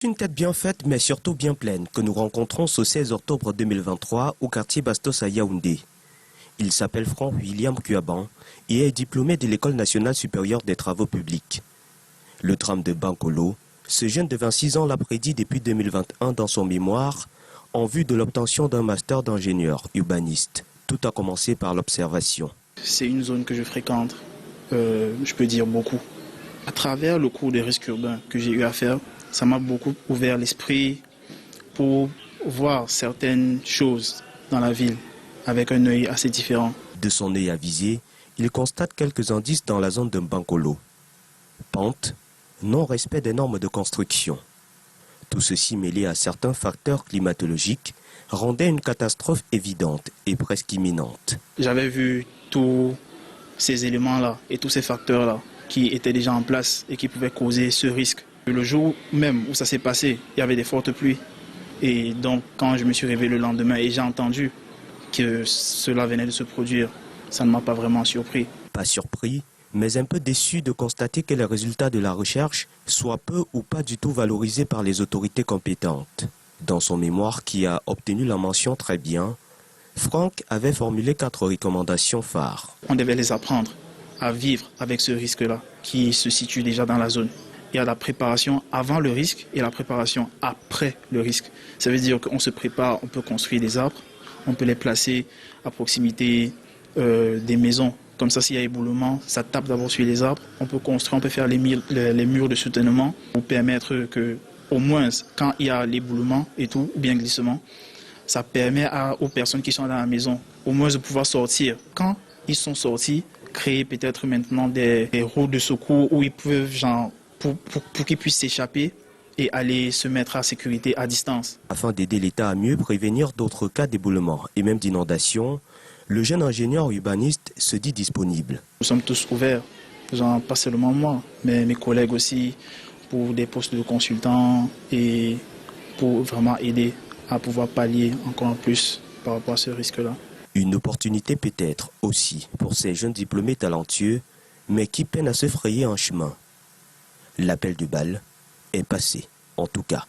Une tête bien faite mais surtout bien pleine que nous rencontrons ce 16 octobre 2023 au quartier Bastos à Yaoundé. Il s'appelle Franck William Kuaban et est diplômé de l'École nationale supérieure des travaux publics. Le drame de Bankolo, ce jeune de 26 ans l'a prédit depuis 2021 dans son mémoire en vue de l'obtention d'un master d'ingénieur urbaniste. Tout a commencé par l'observation. C'est une zone que je fréquente, je peux dire beaucoup. À travers le cours de risque urbain que j'ai eu à faire, ça m'a beaucoup ouvert l'esprit pour voir certaines choses dans la ville avec un œil assez différent. De son œil avisé, il constate quelques indices dans la zone de Bankolo. Pente, non-respect des normes de construction. Tout ceci mêlé à certains facteurs climatologiques rendait une catastrophe évidente et presque imminente. J'avais vu tous ces éléments-là et tous ces facteurs-là qui étaient déjà en place et qui pouvaient causer ce risque. Le jour même où ça s'est passé, il y avait des fortes pluies. Et donc, quand je me suis réveillé le lendemain et j'ai entendu que cela venait de se produire, ça ne m'a pas vraiment surpris. Pas surpris, mais un peu déçu de constater que les résultats de la recherche soient peu ou pas du tout valorisés par les autorités compétentes. Dans son mémoire qui a obtenu la mention très bien, Franck avait formulé 4 recommandations phares. On devait les apprendre à vivre avec ce risque-là qui se situe déjà dans la zone. Il y a la préparation avant le risque et la préparation après le risque. Ça veut dire qu'on se prépare, on peut construire des arbres, on peut les placer à proximité des maisons. Comme ça, s'il y a éboulement, ça tape d'abord sur les arbres. On peut construire, on peut faire les murs de soutènement pour permettre que, au moins, quand il y a l'éboulement et tout, ou bien glissement, ça permet aux personnes qui sont dans la maison, au moins de pouvoir sortir. Quand ils sont sortis, créer peut-être maintenant des routes de secours où ils peuvent, pour qu'ils puissent s'échapper et aller se mettre à sécurité à distance. Afin d'aider l'État à mieux prévenir d'autres cas d'éboulement et même d'inondation, le jeune ingénieur urbaniste se dit disponible. Nous sommes tous ouverts, pas seulement moi, mais mes collègues aussi, pour des postes de consultants et pour vraiment aider à pouvoir pallier encore plus par rapport à ce risque-là. Une opportunité peut-être aussi pour ces jeunes diplômés talentueux, mais qui peinent à se frayer un chemin. L'appel du bal est passé, en tout cas.